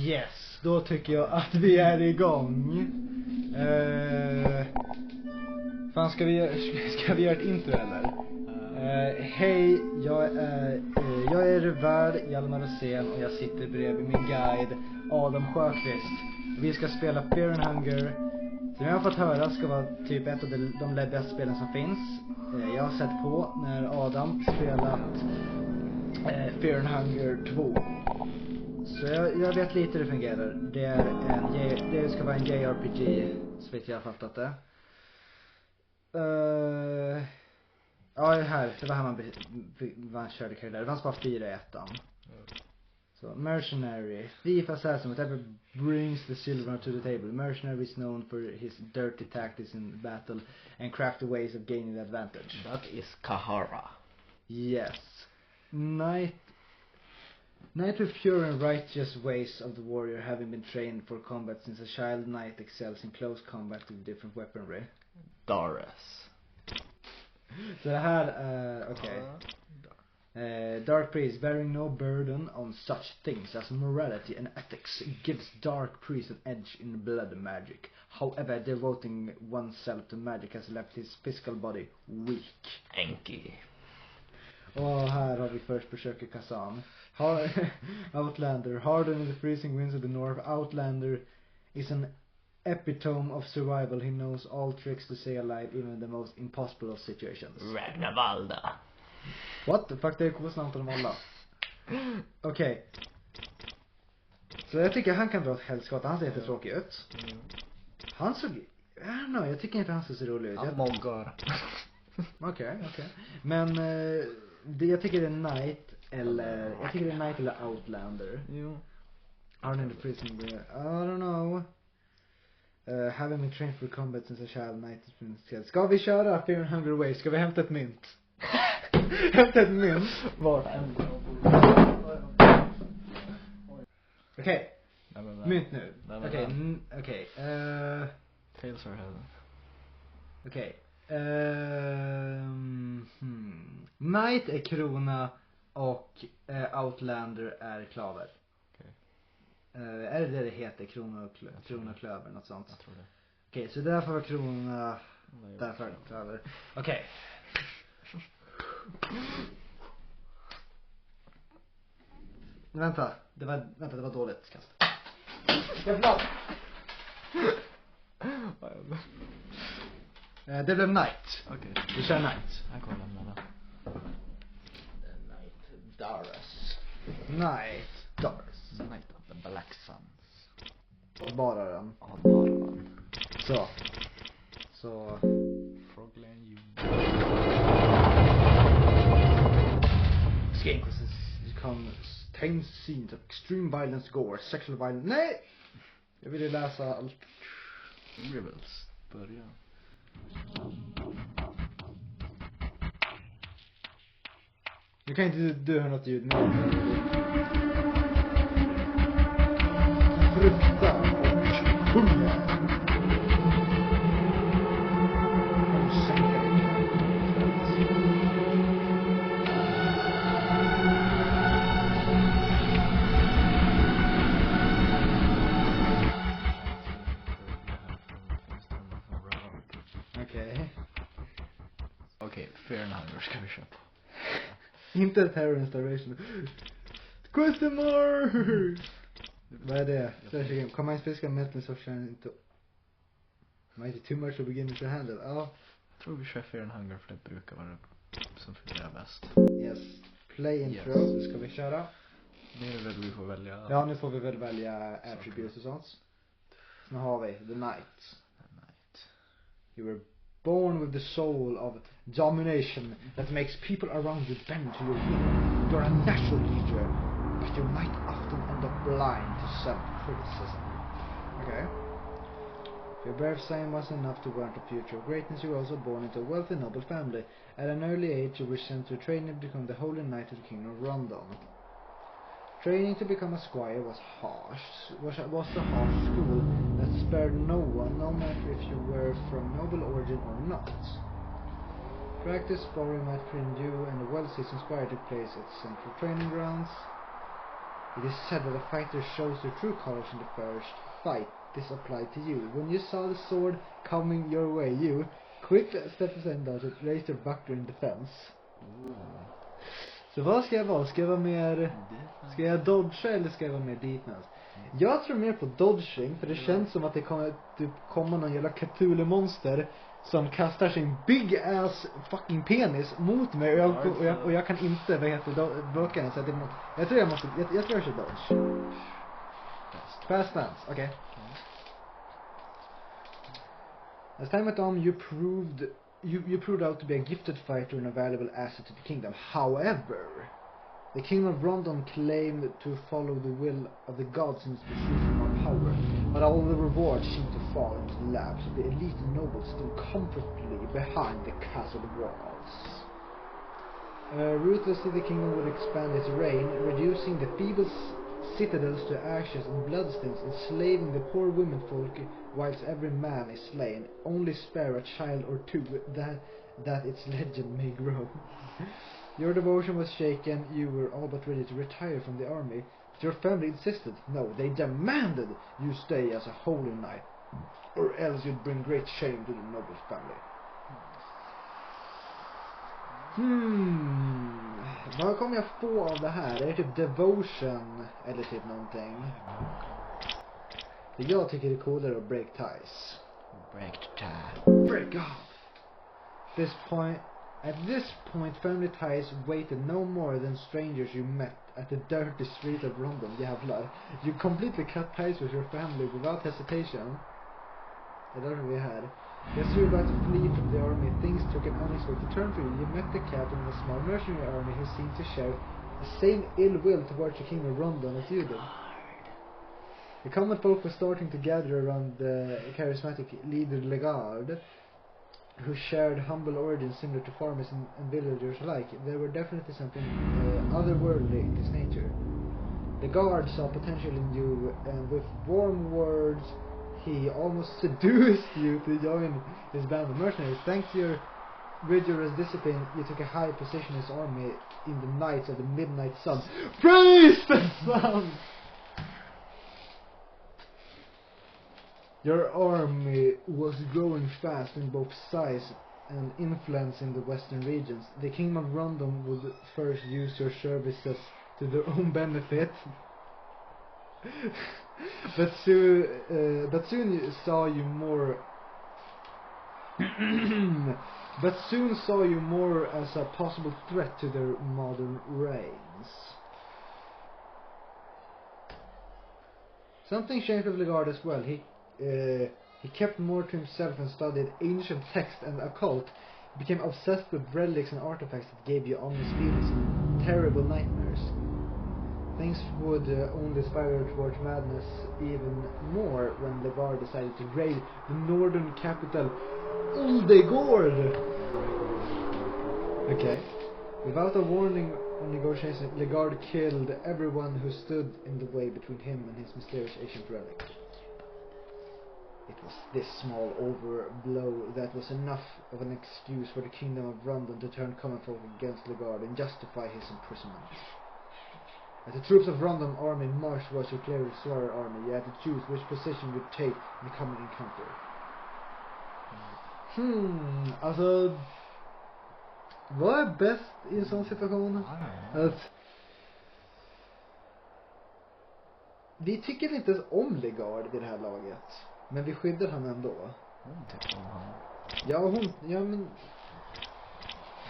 Yes, då tycker jag att vi är igång. Fan, ska vi göra ett intro eller? Hej, jag är Revard Hjalmar Rosén och jag sitter bredvid min guide Adam Sjöqvist. Vi ska spela Fear and Hunger, som jag har fått höra ska vara typ ett av de läbbigaste spelen som finns. Jag har sett på när Adam spelat Fear and Hunger 2. Så jag vet lite hur det fungerar. Det ska vara en JRPG, så vet jag har fattat det. Ja, det var här man körde karaktär. Det fanns bara 4 i ettan. Så, mercenary, thief, assassin, whatever brings the silver to the table. Mercenary is known for his dirty tactics in battle and crafty ways of gaining advantage. That is Kahara. Yes. Knight with pure and righteous ways of the warrior, having been trained for combat since a child, knight excels in close combat with different weaponry. Doris. Så det här, okej. Dark priest, bearing no burden on such things as morality and ethics, gives dark priest an edge in blood magic. However, devoting oneself to magic has left his physical body weak. Enki. Och här har vi först besöker Kazan. Outlander, harder in the freezing winds of the north. Outlander is an epitome of survival. He knows all tricks to stay alive, even in the most impossible of situations. Ragnarvalda. What the fuck, det är kostnamt av dem alla. Okej. Så jag tycker han kan dra åt helskott. Han ser inte tråkig ut. Han såg, I don't know, jag tycker inte han ser så rolig ut. Han moggar. Okej. Men jag tycker det är Knight eller Outlander. Jo. Are in the prison where I don't know. Having been trained for combat since a child, Knight has been skilled. Ska vi köra Fear and Hunger Way? Ska vi hämta ett mynt? Hämta ett mynt? Var? Okej. Mynt nu. Okej. Tails are heaven. Okej. Knight är krona och Outlander är klaver. Är det heter? Krona och klöver, något sånt. Jag tror det. Okej, så därför var krona, därför klöver. Okej. Vänta, det var dåligt kast. Jävlar. Det blev Knight. Okej. Vi kör Knight. Här kommer lämna det. Knight Doris. Knight of the Black Suns. Bara den. Ja, bara den. Så. Frogland you. Game contains scenes of extreme violence, gore, sexual violence. Nej! Jag ville läsa allt. Rebels. Börja. Du kan inte dö något ljud nu. Frukta och hunger. Okej, Fear and Hunger ska vi köpa. Inte terror installation. Question more. Vad är det? Combines physical mental social into might be too much to begin to handle. Ja. Jag tror vi kör Fear and Hunger, för det brukar vara det som fungerar bäst. Yes. Play intro. Yes. Ska vi köra? Nu är det väl vi får välja. Ja, nu får vi väl välja attributes och sånt. Nu har vi The Knight. You were born with the soul of domination that makes people around you bend to your will. You're a natural leader, but you might often end up blind to self-criticism. Okay. If your birth sign was enough to warrant a future of greatness, you were also born into a wealthy noble family. At an early age, you were sent to training to become the Holy Knight of the Kingdom of Rondon. Training to become a squire was the harsh school that spared no one, no matter if you were from noble origin or not. Practice sparring might bring you and a well-seasoned squire to place at central training grounds. It is said that the fighter shows their true colors in the first fight. This applied to you. When you saw the sword coming your way, you quickly stepped aside and dodged, raised your buckler in defense. Så vad ska jag vara? Ska jag vara mer... Ska jag dodge eller ska jag vara mer defense? Jag tror mer på dodging, för det känns som att det kommer typ komma någon jävla Cthulhu-monster som kastar sin big ass fucking penis mot mig och jag kan inte, vad heter det, blocka den, så att jag tror jag kör dodge. Fast stance, okej. As time went on, you proved out to be a gifted fighter and a valuable asset to the kingdom. However, the king of Rondon claimed to follow the will of the gods in his pursuit for more power, but all the rewards seemed to fall into the laps of the elite nobles still comfortably behind the castle walls. Ruthlessly the kingdom would expand its reign, reducing the feeble citadels to ashes and bloodstains, enslaving the poor womenfolk whilst every man is slain. Only spare a child or two, that its legend may grow. Your devotion was shaken. You were all but ready to retire from the army, but your family insisted. No, they demanded you stay as a holy knight, or else you'd bring great shame to the noble family. Vad kommer jag få av det här? Är det typ devotion eller typ någonting? Det jag tycker är coolare att break ties. Break off! At this point, family ties waited no more than strangers you met at the dirty street of Rondon. Jävlar. You completely cut ties with your family without hesitation. Det är därför vi är här. As you were about to flee from the army, things took an unexpected turn for you. You met the captain of a small mercenary army who seemed to share the same ill will towards the king of Rondon as you did. The common folk were starting to gather around the charismatic leader Legard, who shared humble origins similar to farmers and villagers alike. There were definitely something otherworldly in his nature. The guard saw potential in you, and with warm words he almost seduced you to join his band of mercenaries. Thanks to your rigorous discipline, you took a high position in his army in the Knights of the Midnight Sun. Praise the sun! Your army was growing fast in both size and influence in the western regions. The Kingdom of Rondon would first use your services to their own benefit, but soon you saw you more. But soon saw you more as a possible threat to their modern reigns. Something changed with Legard as well. He kept more to himself and studied ancient texts and occult. He became obsessed with relics and artifacts that gave you ominous feelings and terrible nightmares. Things would only spiral towards madness even more when Legard decided to raid the northern capital, Uldegård. Okay. Without a warning or negotiation, Legard killed everyone who stood in the way between him and his mysterious ancient relic. It was this small overblow that was enough of an excuse for the Kingdom of Rondon to turn common folk against Legard and justify his imprisonment. As the troops of Rondon army marched towards your clearly Swearer army, you had to choose which position you'd take in the coming encounter. Alltså, vad är bäst i en sån situation? Att vi tycker inte ens om Legard vid det här laget, men vi skyddar han ändå. Hon tycker om han. Ja, men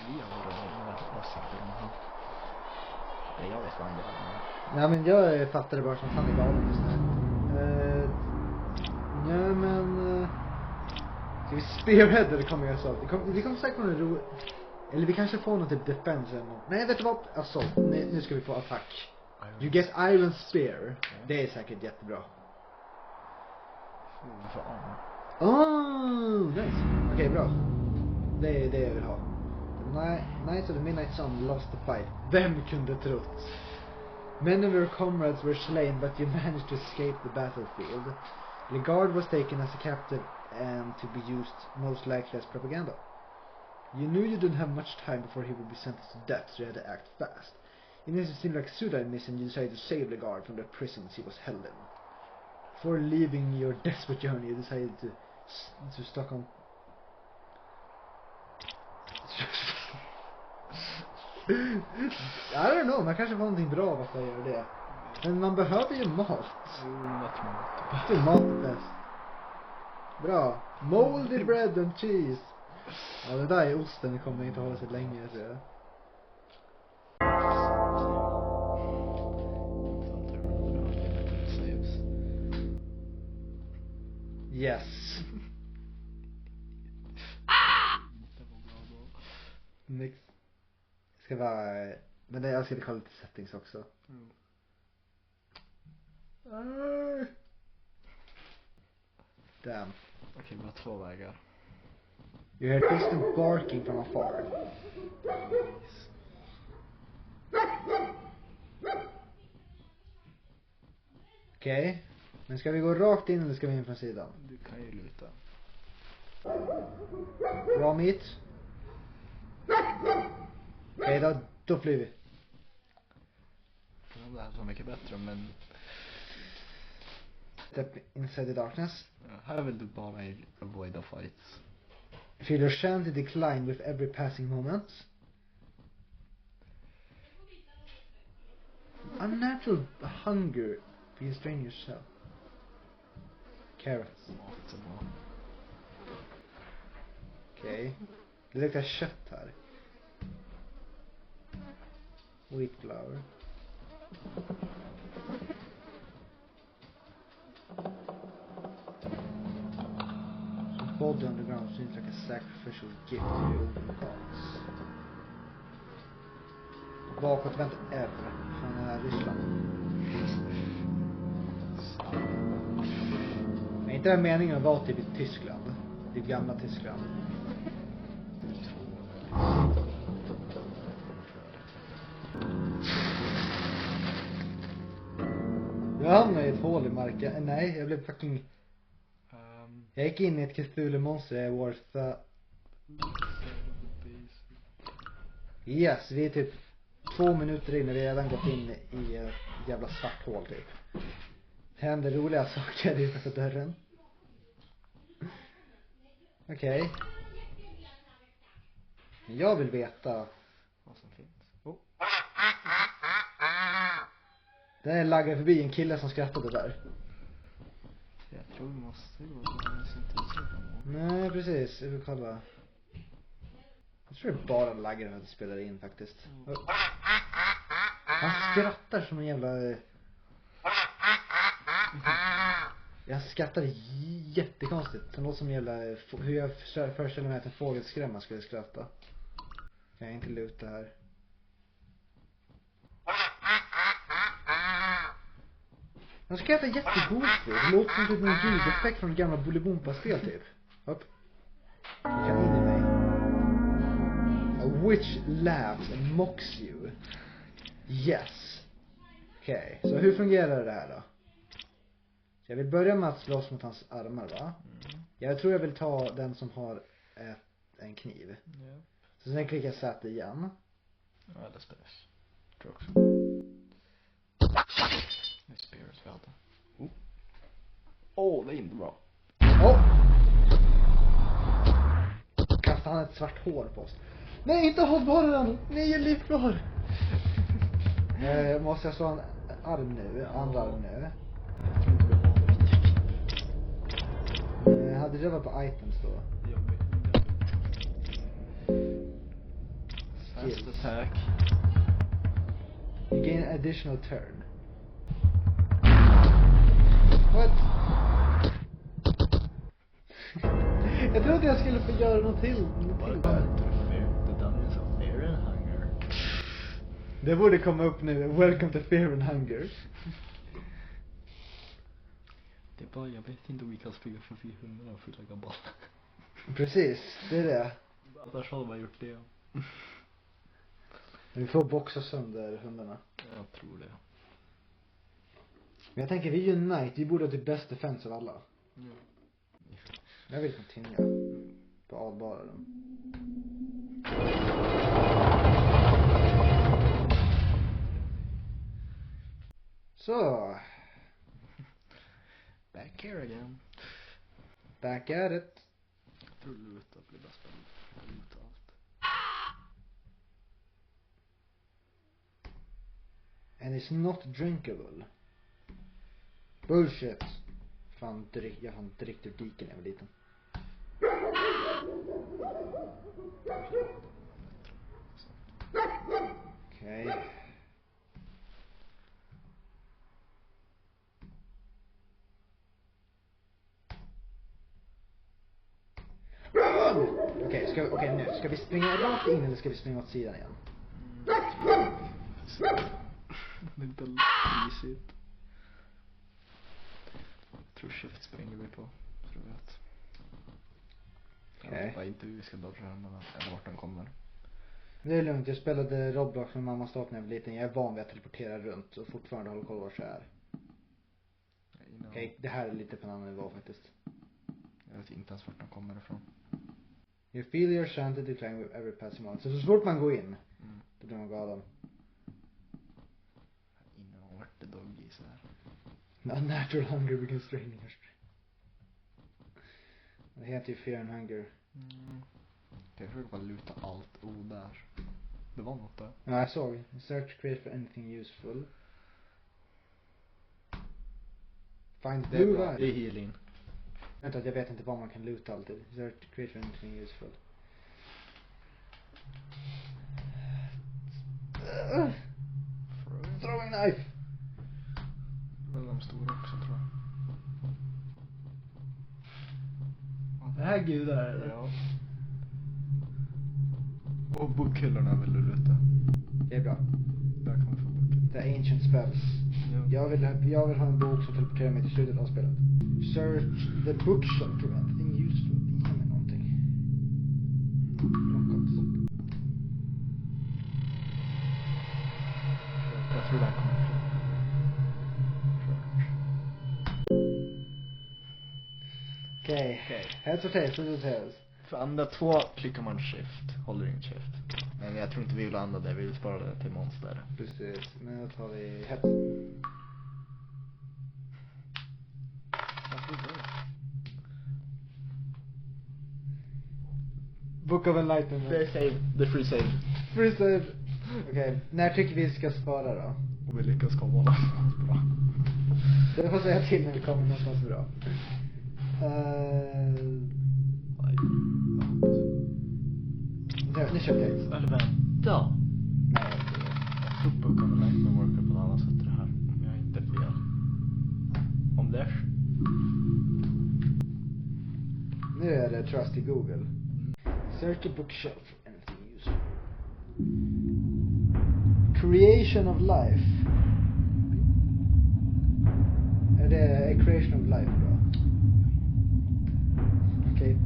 Vi har åsikter om han. Jag vet vad han gör. nej, men jag fattar det bara som att han är galen just nu. Ja, men ska vi spearhead eller kommer jag så? Vi kommer säkert kunna ro. Eller vi kanske får något typ defense eller något. Nej, vet du vad? Alltså, nu ska vi få attack. You get Iron Spear. Det är säkert jättebra. Nice. Okej, bra. Det är det jag vill ha. Knights of the Midnight Sun lost the fight. Vem kunde trott? Many of your comrades were slain, but you managed to escape the battlefield. Legard was taken as a captive and to be used most likely as propaganda. You knew you didn't have much time before he would be sentenced to death, so you had to act fast. In this seemed like suicide mission, you decided to save the guard from the prisons he was held in. Before leaving your desperate journey, you decided to Stockholm. I don't know, man kanske får någonting bra av att jag gör det. Men man behöver ju mat. Det är mat bäst. Bra. Moldy bread and cheese. Ja, det där är osten, det kommer inte hålla sig länge, tror jag. Yes. Next. Ska vara... Men jag ska kolla lite settings också. Damn. Okej, vi har 2 vägar. You hear distant barking from afar. Okej. Men ska vi gå rakt in eller ska vi in från sidan? Du kan ju luta. Raw meat. Okej, då flyr vi. Det här är så mycket bättre, men... Step inside the darkness. Här vill du bara avoid the fights. Feel your shanty decline with every passing moment. Unnatural hunger. Be a strain yourself. Carrots. Okej. Det luktar kött här. Wheat flour. The body on the ground seems like a sacrificial gift to the open gods. Bakåtvänt R från Ryssland. Men inte är meningen att vara typ i Tyskland. Det gamla Tyskland. Jag hamnade i ett hål i marken. Nej, jag blev fucking... Jag gick in i ett Cthulhu-monster. Jag var Yes, vi är typ 2 minuter in och vi har redan gått in i ett jävla svart hål typ. Det händer roliga saker utanför dörren. Okej. Jag vill veta vad som finns. Oh. Den laggar förbi en kille som skrattade där. Jag tror vi måste gå och nej, precis. Jag vill kolla. Jag tror det bara laggar när det spelar in faktiskt. Han skrattar som en jävla... Jag skrattar jättekonstigt. Det låter som en jävla... Hur jag föreställer mig att en fågelskrämma skulle skratta. Kan jag inte luta här. Han skrattar jättegosigt. Det låter som typ en ljudeffekt från gamla Bolibompa-spel typ. Upp. Kan in i mig. A witch laughs and mocks you. Yes. Okej, så hur fungerar det här då? Så jag vill börja med att slåss mot hans armar, va? Jag tror jag vill ta den som har en kniv. Så sen klickar jag Z igen. Ja, det spelas. Tror också. Det är spirits vi hade. Det är inte bra. Kastar han ett svart hår på oss. Nej, inte hållbaren! 9 liv kvar! Måste jag slå en arm nu? Andra arm nu? Hade det varit på items då? Fast attack. You gain an additional turn. What? Jag trodde jag skulle få göra något till. Det borde komma upp nu. Welcome to Fear and Hunger. Det är bara, jag vet inte om vi kan springa förbi hundarna och fylla gammal. Precis, det är det. Annars hade man gjort det. Vi får boxa sönder hundarna. Jag tror det. Men jag tänker, vi är Unite. Vi borde ha det bästa defense av alla. Jag vill continue. På avbara dem. Så. Back here again. Back at it. Jag tror luta blir bäst på luta allt. And it's not drinkable. Bullshit. Fan, jag hann drick ur diken när jag var liten. Okej. Okej, nu. Ska vi springa rakt in eller ska vi springa åt sidan igen? Det är lite risigt. Jag tror shift springer vi på. Tror jag att. Okej. Jag vet inte hur vi ska dodga den eller vart den kommer. Det är lugnt, jag spelade Roblox med mamma stat när jag var liten. Jag är van vid att teleportera runt och fortfarande håller koll vart jag är. Okej, det här är lite på en annan nivå faktiskt. Jag vet inte ens vart den kommer ifrån. You feel your sanity decline with every passing moment. Så fort man går in, då blir man galen. Innan vart det doggy så här. Unnatural hunger begins draining your strength. Det heter ju fear and hunger. Jag försöker bara luta allt där. Det var något där. Ja, jag såg. Search create for anything useful. Find Det är blue bra. vibe. Det är healing. Vänta, jag vet inte vad man kan luta alltid. Search create for anything useful. Throwing knife! Det är de stora också tror jag. Det här gudar eller? Ja. Och bokhyllorna vill du luta. Det är bra. Där kan vi få bokhyllor. The ancient spells. Ja. Jag vill ha en bok som teleporterar mig till slutet av spelet. Search the bookshop for anything useful. Ge mig någonting. Något. Jag tror det här kommer fram. Okej. Heads or tails, heads or tails. För andra två klickar man shift. Håller in shift. Men jag tror inte vi vill använda det. Vi vill spara det till monster. Precis, men då tar vi heads. Book of Enlightenment. Det är save. Det är free save. Free save. Okej, när tycker vi ska spara då? Och vi lyckas komma någonstans bra. Det får säga till när vi kommer någonstans bra. Nu kör jag. Eller vänta. Nej. Jag tror Book of Enlightenment workar på ett annat sätt det här. Om jag inte är fel. Om det är. Nu är det trust i Google. Search a bookshelf for anything useful. Creation of life. Är det a creation of life bra? Okej.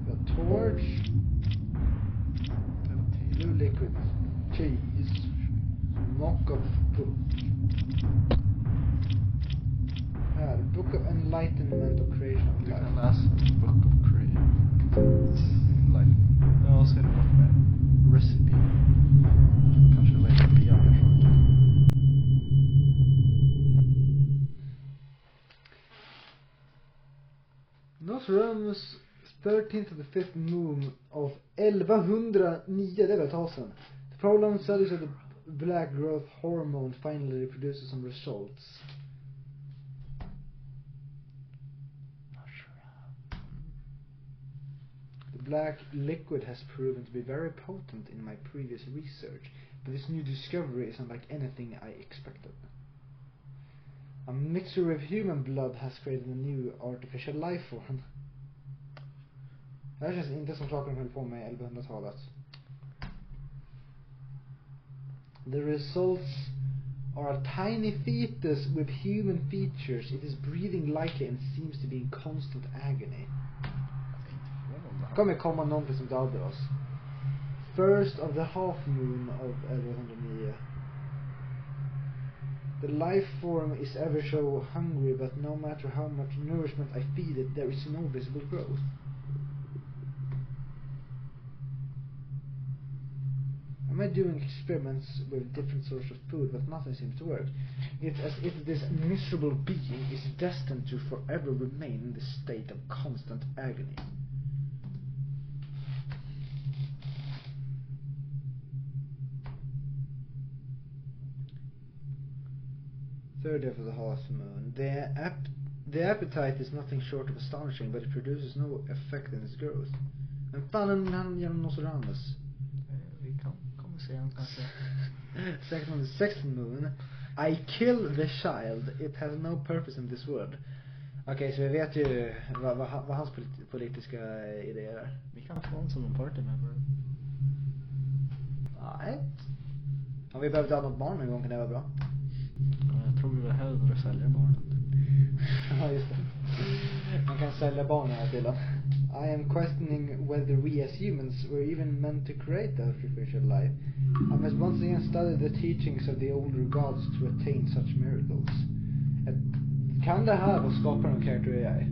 The torch. Blue liquid. Cheese. Mock-up book. Här, Book of Enlightenment of Creation of Du Life. kan läsa Book of Creation. Ja, så är det något med recipe. Kanske vad jag kan göra saker. Nostradamus 13th to the 5th moon of 1109, det var ett tag sedan. The problem studies of the black growth hormone finally produces some results. The black liquid has proven to be very potent in my previous research, but this new discovery is unlike anything I expected. A mixture of human blood has created a new artificial life form. Det här känns inte som saker de höll på med i 1100-talet. The results are a tiny fetus with human features. It is breathing lightly and seems to be in constant agony. Kommer komma någonting som dödar oss. First of the half moon of 1109. The life form is ever so hungry, but no matter how much nourishment I feed it, there is no visible growth. Men doing experiments with different sorts of food, but nothing seems to work. It's as if this miserable being is destined to forever remain in this state of constant agony. Third day of the half moon. The appetite is nothing short of astonishing, but it produces no effect in its growth. Men fan han genom Nostradamus. Vi kommer se han kanske. Second on the sixth moon. I kill the child. It has no purpose in this world. Okej, så vi vet ju vad hans politiska idéer är. Vi kan få en som en party member. Nej. Om vi behövde ha något barn en gång kan det vara bra. Jag tror vi hellre säljer barnet. Ja, just det. Man kan sälja barn här till dem. I am questioning whether we as humans were even meant to create the artificial life. I must once again study the teachings of the older gods to attain such miracles. Kan det här vara skaparen av character AI?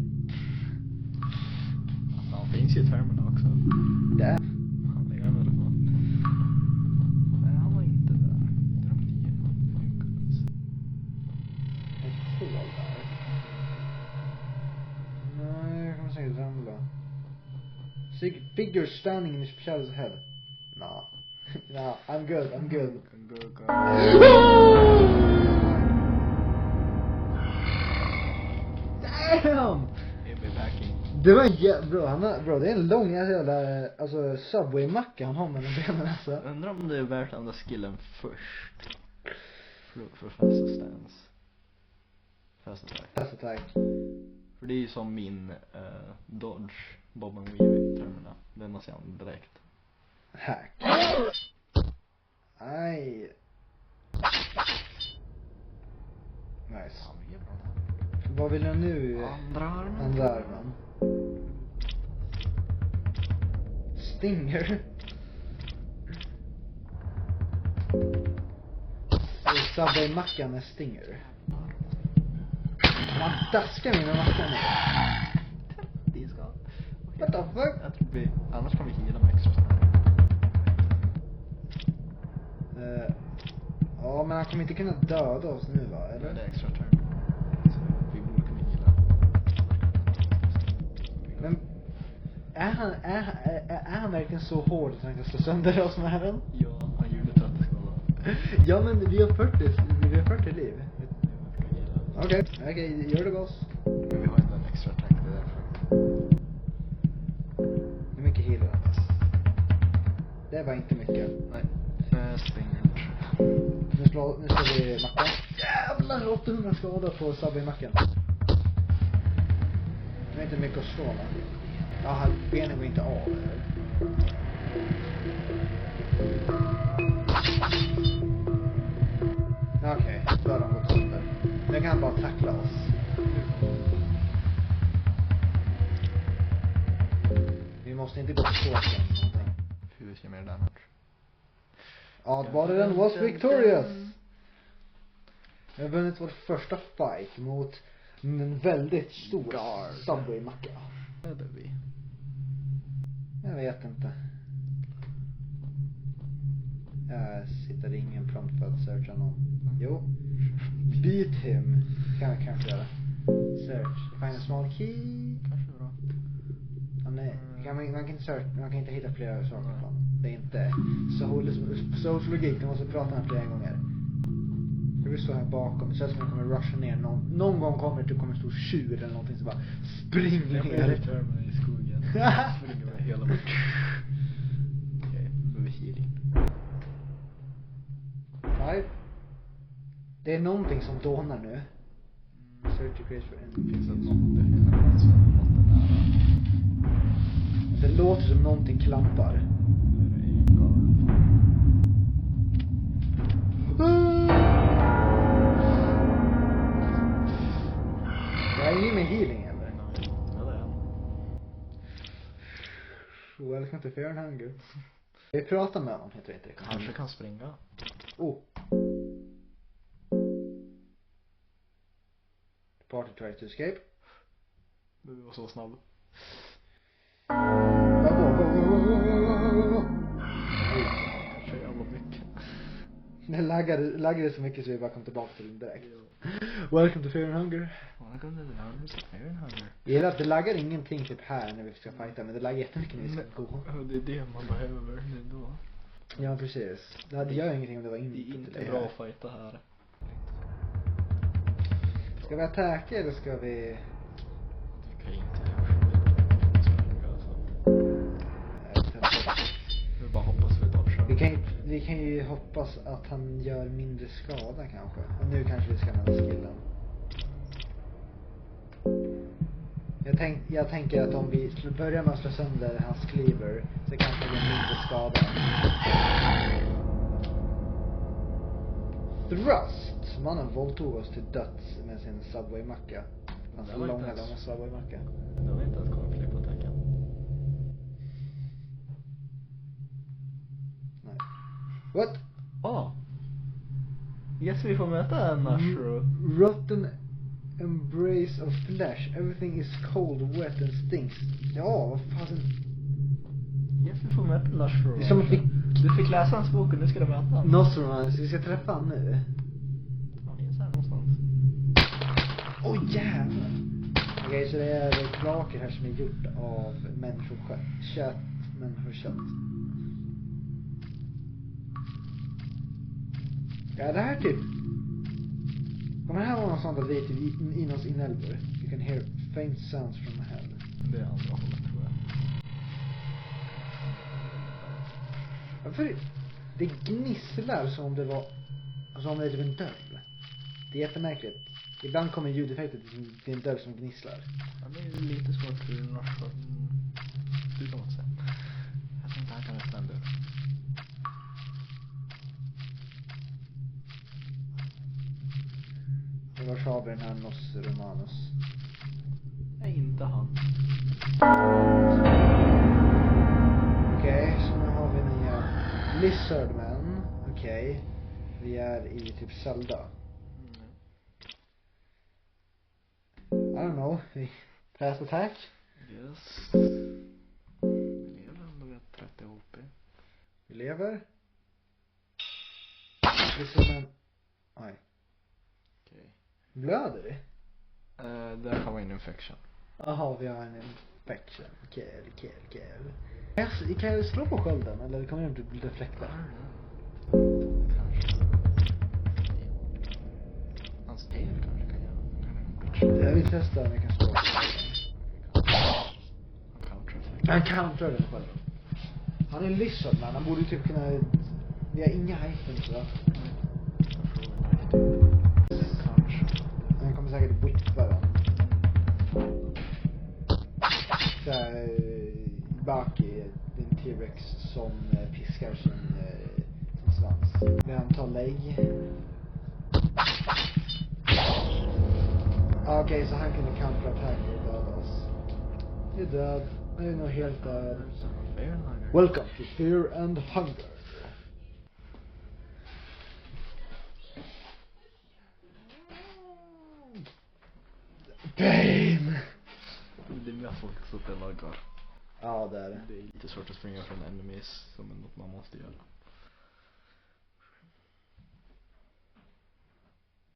Ja, det finns ju termerna också. Det är. Han är väl på. Nej, han var inte där. Dröm 9. Ett hål där. Nej, jag kan säkert ramla. Figure standing in his shadow's head. Nah. Nah, I'm good. Go. Damn! AB packing. Det var bro, det är en lång jävla alltså Subway-macka han har med den benen alltså. Undrar om det är värt att använda skillen först. För fast stance. Fast attack. För det är ju som min dodge Bob and Weave termerna. Den måste jag använda direkt. Hack. Aj. Nice. Vad vill jag nu? Andra armen. Stinger. Subway-mackan med stinger. Man daskar mina mackan nu. Det ska. What the fuck? Jag tror vi, annars kan vi heala med extra. Ja, men han kommer inte kunna döda oss nu va? Eller? Det är extra turn. Så vi borde kunna heala. Men är han verkligen så hård att han kan slå sönder oss med den? Ja, han gjorde 30 skada. Ja, men vi har 40 liv. Okej, gör det boss. Men vi har ändå en extra attack, det är därför. Hur mycket healer han? Det var inte mycket. Nej, stinger. Nu slår vi mackan. Jävlar, 800 skada på Subway-mackan. Det är inte mycket att slå med. Ja, benen går inte av. Okej, då har de gått sönder. Nu kan han bara tackla oss. Vi måste inte gå på såsen någonting. För vi ska mer damage. Advaren was victorious. Vi har vunnit vår första fight mot en väldigt stor Subway-macka. Det är vi. Jag vet inte. Jag sitter ingen prompt för att searcha någon. Jo. Beat him. Kan jag kanske göra. Search. Find a small key. Kanske bra. Nej. Man kan inte hitta flera saker på honom. Det är inte Souls logik. Du måste prata med flera gånger. Jag vill stå här bakom. Det känns som att jag kommer rusha ner. Någon gång kommer det kommer stå tjur eller någonting så bara spring ner. Jag blir mig i skogen. Springer med hela bort. Okej, då är vi healing. Nej. Det är någonting som dånar nu. Search your creation for Det finns ett något definitivt som måste nära. Det låter som någonting klampar. Jag är inne med healing eller? Nej, det är en. Welcome to Fear and Hunger. Vi pratar med honom, heter det inte. Kanske kan springa. Oh. The party tries to escape. Du var så snabb. Kanske jävla mycket. Det laggade så mycket så vi bara kom tillbaka till den direkt. Welcome to Fear and Hunger. Welcome to the Hunger of Fear and Hunger. Jag gillar att det laggar ingenting typ här när vi ska fighta, men det laggar jättemycket när vi ska gå. Det är det man behöver nu då. Ja, precis. Det hade gör ingenting om det var Det är input inte eller bra här. att fighta här. Ska vi attacka eller ska vi... Det kan inte göra så mycket alltså. Vi bara hoppas vi tar kör. Vi kan ju hoppas att han gör mindre skada kanske. Och nu kanske vi ska använda skillen. Jag tänker att om vi börjar med att slå sönder hans cleaver så kanske det blir mindre skada. Thrust! Mannen våldtog oss till döds med sin Subway-macka. Hans Det var inte långa ens- Subway-macka. Det var inte ens kommit fler på attacken. Nej. What? Yes, vi får möta en Nashro. Rotten embrace of flesh. Everything is cold, wet and stinks. Ja, vad fasen. Yes, vi får möta Nashro. Det är som att vi... Du fick läsa hans bok och nu ska du möta honom. Nostromans, vi ska träffa han nu. Han finns här någonstans. Åh jävlar. Okej, så det är klaker här som är gjort av människokött. Människokött. Ja, det här typ... Kommer det här vara något sånt att vi är typ in oss inälvor? You can hear faint sounds from hell. Det är andra hållet tror jag. Varför? Det gnisslar som om det var... Som om det är typ en dörr. Det är jättemärkligt. Ibland kommer ljudeffekter till en dörr som gnisslar. Ja, det är lite svårt för Nashro. Du kan man säga. Jag tror inte han kan öppna en dörr. Och var har vi den här Nostromans? Nej, inte han. Okej, så nu har vi nya Lizardmen. Okej. Vi är i typ Zelda. I don't know. Fast attack. Yes. Vi lever ändå, vi har 30 HP. Vi lever. Lizardmen. Oj. Okej. Blöder vi? Där har vi en infection. Jaha, vi har en infection. Okej. Kan jag slå på skölden eller kommer det bli reflekter? Kanske. Hans tail kanske kan göra. Jag vill testa om jag kan slå på skölden. Han counterar den skölden. Han är en lizardman, han borde typ kunna... Vi har inga items va? Kanske. Han kommer säkert whippa den. Såhär... Baki, en T-Rex som piskar sin svans. Med antal lägg. Okej, så han kunde counterattack och döda oss. Det är död. Han är nog helt död. Welcome to Fear and Hunger. Pain! Det är mer folk som spelar laggar. Ja, det är det. Det är lite svårt att springa från enemies som är något man måste göra.